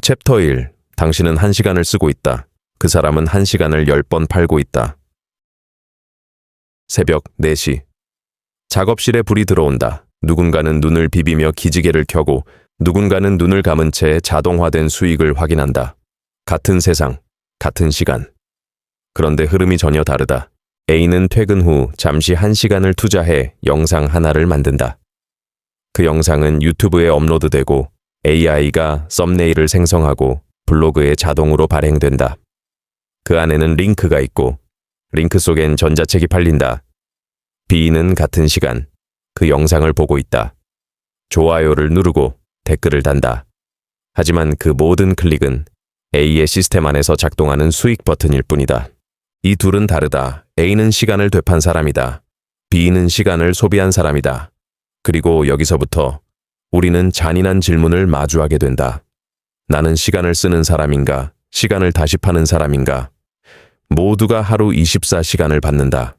챕터 1. 당신은 1시간을 쓰고 있다. 그 사람은 1시간을 10번 팔고 있다. 새벽 4시. 작업실에 불이 들어온다. 누군가는 눈을 비비며 기지개를 켜고 누군가는 눈을 감은 채 자동화된 수익을 확인한다. 같은 세상, 같은 시간. 그런데 흐름이 전혀 다르다. A는 퇴근 후 잠시 1시간을 투자해 영상 하나를 만든다. 그 영상은 유튜브에 업로드되고 AI가 썸네일을 생성하고 블로그에 자동으로 발행된다. 그 안에는 링크가 있고 링크 속엔 전자책이 팔린다. B는 같은 시간 그 영상을 보고 있다. 좋아요를 누르고 댓글을 단다. 하지만 그 모든 클릭은 A의 시스템 안에서 작동하는 수익 버튼일 뿐이다. 이 둘은 다르다. A는 시간을 되판 사람이다. B는 시간을 소비한 사람이다. 그리고 여기서부터 우리는 잔인한 질문을 마주하게 된다. 나는 시간을 쓰는 사람인가? 시간을 다시 파는 사람인가? 모두가 하루 24시간을 받는다.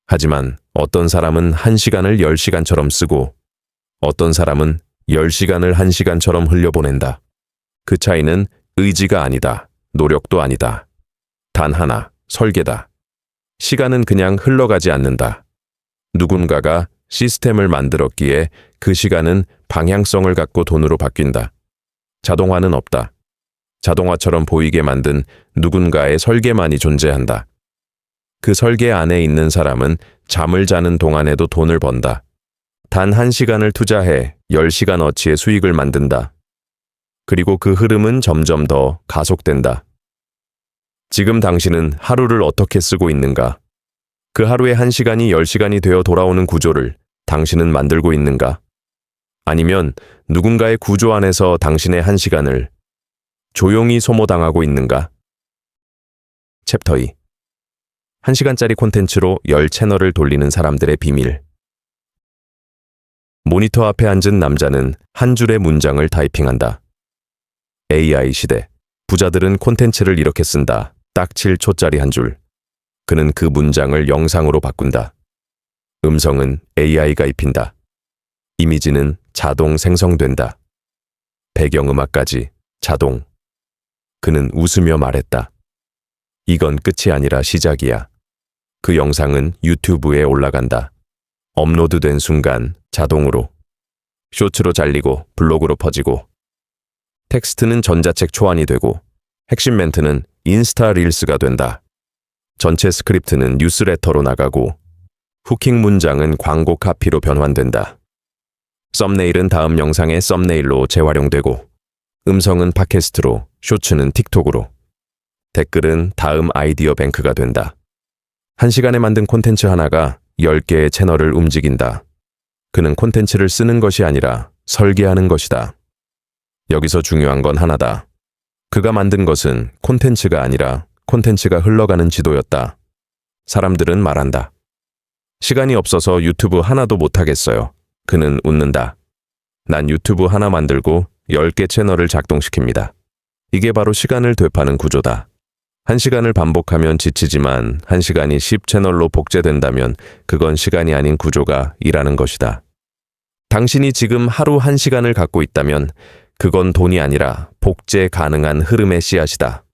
하지만 어떤 사람은 1시간을 10시간처럼 쓰고 어떤 사람은 10시간을 1시간처럼 흘려보낸다. 그 차이는 의지가 아니다. 노력도 아니다. 단 하나, 설계다. 시간은 그냥 흘러가지 않는다. 누군가가 시스템을 만들었기에 그 시간은 방향성을 갖고 돈으로 바뀐다. 자동화는 없다. 자동화처럼 보이게 만든 누군가의 설계만이 존재한다. 그 설계 안에 있는 사람은 잠을 자는 동안에도 돈을 번다. 단 1시간을 투자해 10시간 어치의 수익을 만든다. 그리고 그 흐름은 점점 더 가속된다. 지금 당신은 하루를 어떻게 쓰고 있는가? 그 하루의 1시간이 10시간이 되어 돌아오는 구조를 당신은 만들고 있는가? 아니면 누군가의 구조 안에서 당신의 1시간을 조용히 소모당하고 있는가? 챕터 2. 1시간짜리 콘텐츠로 10채널을 돌리는 사람들의 비밀. 모니터 앞에 앉은 남자는 한 줄의 문장을 타이핑한다. AI 시대. 부자들은 콘텐츠를 이렇게 쓴다. 딱 7초짜리 한 줄. 그는 그 문장을 영상으로 바꾼다. 음성은 AI가 입힌다. 이미지는 자동 생성된다. 배경음악까지 자동. 그는 웃으며 말했다. 이건 끝이 아니라 시작이야. 그 영상은 유튜브에 올라간다. 업로드된 순간 자동으로. 쇼츠로 잘리고 블로그로 퍼지고. 텍스트는 전자책 초안이 되고 핵심 멘트는 인스타 릴스가 된다. 전체 스크립트는 뉴스레터로 나가고 후킹 문장은 광고 카피로 변환된다. 썸네일은 다음 영상의 썸네일로 재활용되고 음성은 팟캐스트로, 쇼츠는 틱톡으로, 댓글은 다음 아이디어 뱅크가 된다. 1시간에 만든 콘텐츠 하나가 10개의 채널을 움직인다. 그는 콘텐츠를 쓰는 것이 아니라 설계하는 것이다. 여기서 중요한 건 하나다. 그가 만든 것은 콘텐츠가 아니라 콘텐츠가 흘러가는 지도였다. 사람들은 말한다. 시간이 없어서 유튜브 하나도 못하겠어요. 그는 웃는다. 난 유튜브 하나 만들고 10개 채널을 작동시킵니다. 이게 바로 시간을 되파는 구조다. 1시간을 반복하면 지치지만 1시간이 10채널로 복제된다면 그건 시간이 아닌 구조가 일하는 것이다. 당신이 지금 하루 1시간을 갖고 있다면 그건 돈이 아니라 복제 가능한 흐름의 씨앗이다.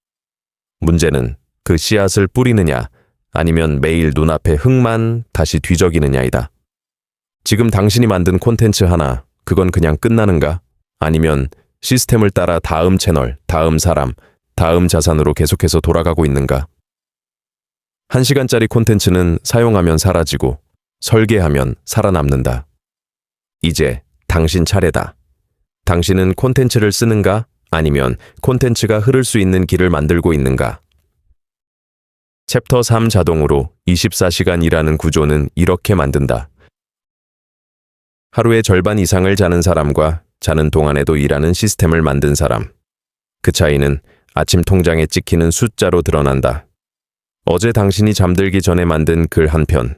문제는 그 씨앗을 뿌리느냐 아니면 매일 눈앞의 흙만 다시 뒤적이느냐이다. 지금 당신이 만든 콘텐츠 하나, 그건 그냥 끝나는가? 아니면 시스템을 따라 다음 채널, 다음 사람, 다음 자산으로 계속해서 돌아가고 있는가? 1시간짜리 콘텐츠는 사용하면 사라지고 설계하면 살아남는다. 이제 당신 차례다. 당신은 콘텐츠를 쓰는가? 아니면 콘텐츠가 흐를 수 있는 길을 만들고 있는가? 챕터 3 자동으로 24시간 일하는 구조는 이렇게 만든다. 하루의 절반 이상을 자는 사람과 자는 동안에도 일하는 시스템을 만든 사람. 그 차이는 아침 통장에 찍히는 숫자로 드러난다. 어제 당신이 잠들기 전에 만든 글 한 편.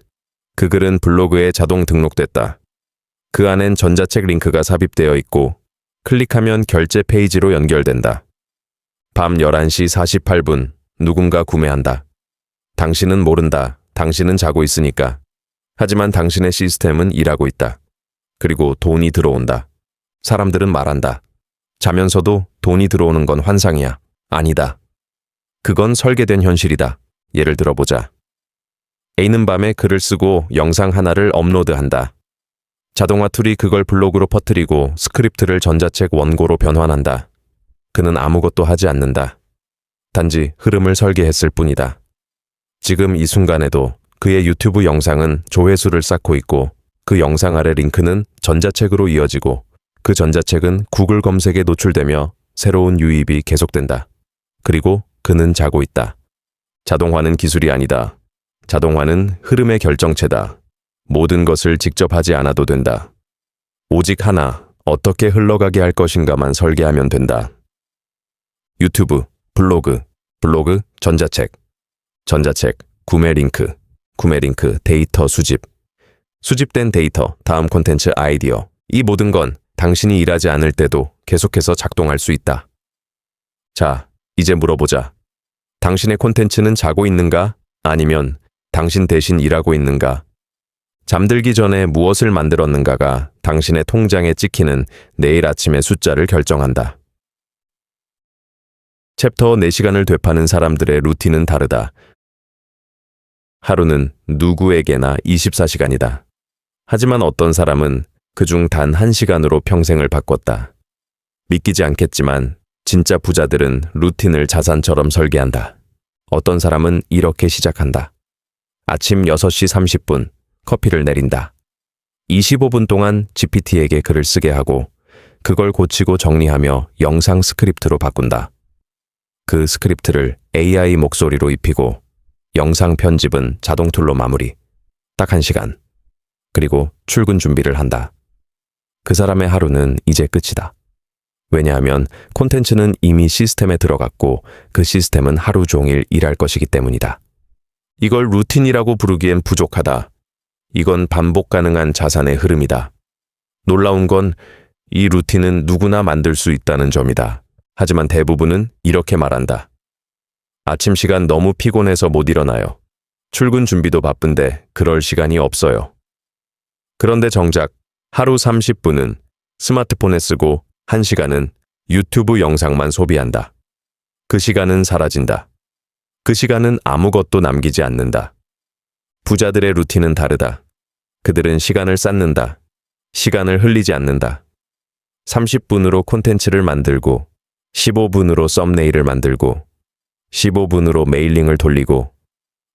그 글은 블로그에 자동 등록됐다. 그 안엔 전자책 링크가 삽입되어 있고 클릭하면 결제 페이지로 연결된다. 밤 11시 48분 누군가 구매한다. 당신은 모른다. 당신은 자고 있으니까. 하지만 당신의 시스템은 일하고 있다. 그리고 돈이 들어온다. 사람들은 말한다. 자면서도 돈이 들어오는 건 환상이야. 아니다. 그건 설계된 현실이다. 예를 들어보자. A는 밤에 글을 쓰고 영상 하나를 업로드한다. 자동화 툴이 그걸 블로그로 퍼뜨리고 스크립트를 전자책 원고로 변환한다. 그는 아무것도 하지 않는다. 단지 흐름을 설계했을 뿐이다. 지금 이 순간에도 그의 유튜브 영상은 조회수를 쌓고 있고 그 영상 아래 링크는 전자책으로 이어지고 그 전자책은 구글 검색에 노출되며 새로운 유입이 계속된다. 그리고 그는 자고 있다. 자동화는 기술이 아니다. 자동화는 흐름의 결정체다. 모든 것을 직접 하지 않아도 된다. 오직 하나, 어떻게 흘러가게 할 것인가만 설계하면 된다. 유튜브, 블로그, 전자책, 구매 링크, 데이터 수집, 수집된 데이터, 다음 콘텐츠 아이디어. 이 모든 건 당신이 일하지 않을 때도 계속해서 작동할 수 있다. 자, 이제 물어보자. 당신의 콘텐츠는 자고 있는가? 아니면 당신 대신 일하고 있는가? 잠들기 전에 무엇을 만들었는가가 당신의 통장에 찍히는 내일 아침의 숫자를 결정한다. 챕터 4시간을 되파는 사람들의 루틴은 다르다. 하루는 누구에게나 24시간이다. 하지만 어떤 사람은 그중 단 1시간으로 평생을 바꿨다. 믿기지 않겠지만 진짜 부자들은 루틴을 자산처럼 설계한다. 어떤 사람은 이렇게 시작한다. 아침 6시 30분 커피를 내린다. 25분 동안 GPT에게 글을 쓰게 하고 그걸 고치고 정리하며 영상 스크립트로 바꾼다. 그 스크립트를 AI 목소리로 입히고 영상 편집은 자동 툴로 마무리. 딱 1시간. 그리고 출근 준비를 한다. 그 사람의 하루는 이제 끝이다. 왜냐하면 콘텐츠는 이미 시스템에 들어갔고 그 시스템은 하루 종일 일할 것이기 때문이다. 이걸 루틴이라고 부르기엔 부족하다. 이건 반복 가능한 자산의 흐름이다. 놀라운 건 이 루틴은 누구나 만들 수 있다는 점이다. 하지만 대부분은 이렇게 말한다. 아침 시간 너무 피곤해서 못 일어나요. 출근 준비도 바쁜데 그럴 시간이 없어요. 그런데 정작 하루 30분은 스마트폰에 쓰고 1시간은 유튜브 영상만 소비한다. 그 시간은 사라진다. 그 시간은 아무것도 남기지 않는다. 부자들의 루틴은 다르다. 그들은 시간을 쌓는다. 시간을 흘리지 않는다. 30분으로 콘텐츠를 만들고 15분으로 썸네일을 만들고 15분으로 메일링을 돌리고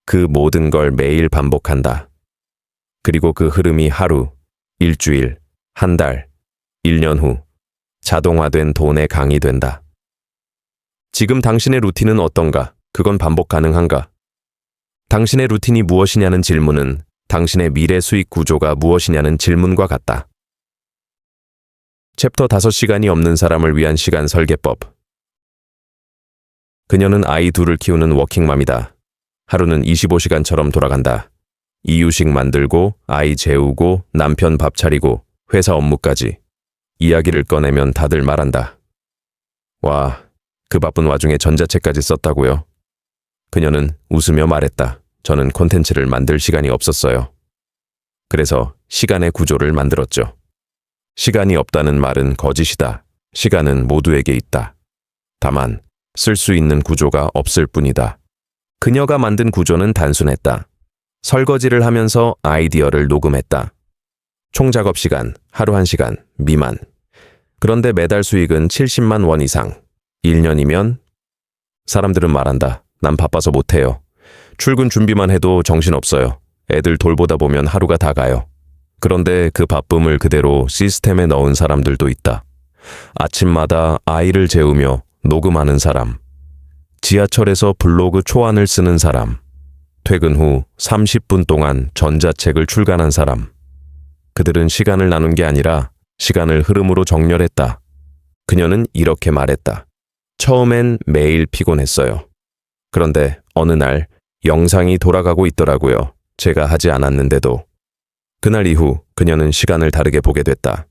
그 모든 걸 매일 반복한다. 그리고 그 흐름이 하루, 일주일, 한 달, 1년 후 자동화된 돈의 강이 된다. 지금 당신의 루틴은 어떤가? 그건 반복 가능한가? 당신의 루틴이 무엇이냐는 질문은 당신의 미래 수익 구조가 무엇이냐는 질문과 같다. 챕터 5시간이 없는 사람을 위한 시간 설계법. 그녀는 아이 둘을 키우는 워킹맘이다. 하루는 25시간처럼 돌아간다. 이유식 만들고 아이 재우고 남편 밥 차리고 회사 업무까지. 이야기를 꺼내면 다들 말한다. 와, 그 바쁜 와중에 전자책까지 썼다고요? 그녀는 웃으며 말했다. 저는 콘텐츠를 만들 시간이 없었어요. 그래서 시간의 구조를 만들었죠. 시간이 없다는 말은 거짓이다. 시간은 모두에게 있다. 다만 쓸 수 있는 구조가 없을 뿐이다. 그녀가 만든 구조는 단순했다. 설거지를 하면서 아이디어를 녹음했다. 총작업 시간 하루 1시간 미만. 그런데 매달 수익은 70만 원 이상. 1년이면 사람들은 말한다. 난 바빠서 못해요. 출근 준비만 해도 정신없어요. 애들 돌보다 보면 하루가 다 가요. 그런데 그 바쁨을 그대로 시스템에 넣은 사람들도 있다. 아침마다 아이를 재우며 녹음하는 사람. 지하철에서 블로그 초안을 쓰는 사람. 퇴근 후 30분 동안 전자책을 출간한 사람. 그들은 시간을 나눈 게 아니라 시간을 흐름으로 정렬했다. 그녀는 이렇게 말했다. 처음엔 매일 피곤했어요. 그런데 어느 날 영상이 돌아가고 있더라고요. 제가 하지 않았는데도. 그날 이후 그녀는 시간을 다르게 보게 됐다.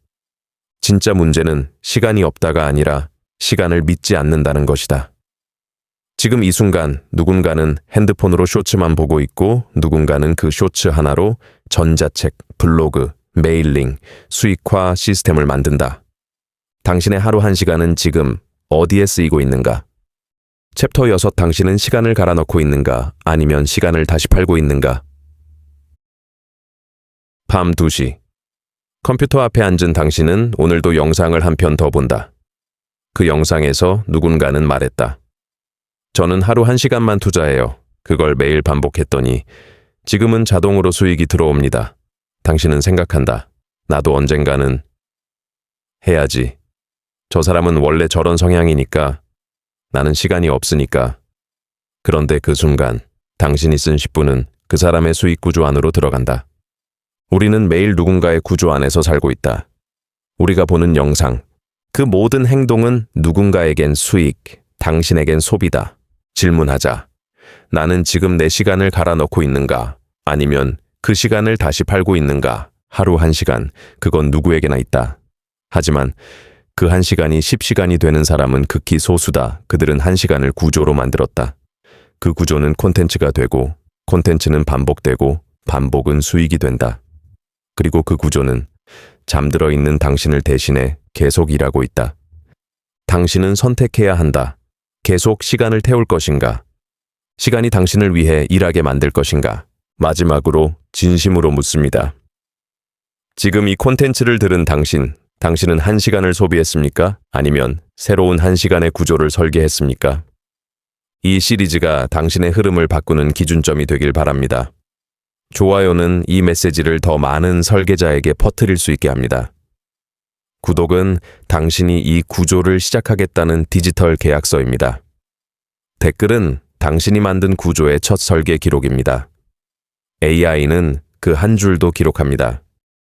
진짜 문제는 시간이 없다가 아니라 시간을 믿지 않는다는 것이다. 지금 이 순간 누군가는 핸드폰으로 쇼츠만 보고 있고 누군가는 그 쇼츠 하나로 전자책, 블로그, 메일링, 수익화 시스템을 만든다. 당신의 하루 1시간은 지금 어디에 쓰이고 있는가? 챕터 6 당신은 시간을 갈아 넣고 있는가? 아니면 시간을 다시 팔고 있는가? 밤 2시. 컴퓨터 앞에 앉은 당신은 오늘도 영상을 한 편 더 본다. 그 영상에서 누군가는 말했다. 저는 하루 1시간만 투자해요. 그걸 매일 반복했더니 지금은 자동으로 수익이 들어옵니다. 당신은 생각한다. 나도 언젠가는 해야지. 저 사람은 원래 저런 성향이니까. 나는 시간이 없으니까. 그런데 그 순간 당신이 쓴 10분은 그 사람의 수익 구조 안으로 들어간다. 우리는 매일 누군가의 구조 안에서 살고 있다. 우리가 보는 영상, 그 모든 행동은 누군가에겐 수익, 당신에겐 소비다. 질문하자. 나는 지금 내 시간을 갈아 넣고 있는가? 아니면 그 시간을 다시 팔고 있는가? 하루 1시간, 그건 누구에게나 있다. 하지만 그 1시간이 10시간이 되는 사람은 극히 소수다. 그들은 1시간을 구조로 만들었다. 그 구조는 콘텐츠가 되고, 콘텐츠는 반복되고, 반복은 수익이 된다. 그리고 그 구조는 잠들어 있는 당신을 대신해 계속 일하고 있다. 당신은 선택해야 한다. 계속 시간을 태울 것인가? 시간이 당신을 위해 일하게 만들 것인가? 마지막으로 진심으로 묻습니다. 지금 이 콘텐츠를 들은 당신은 1시간을 소비했습니까? 아니면 새로운 1시간의 구조를 설계했습니까? 이 시리즈가 당신의 흐름을 바꾸는 기준점이 되길 바랍니다. 좋아요는 이 메시지를 더 많은 설계자에게 퍼뜨릴 수 있게 합니다. 구독은 당신이 이 구조를 시작하겠다는 디지털 계약서입니다. 댓글은 당신이 만든 구조의 첫 설계 기록입니다. AI는 그 한 줄도 기록합니다.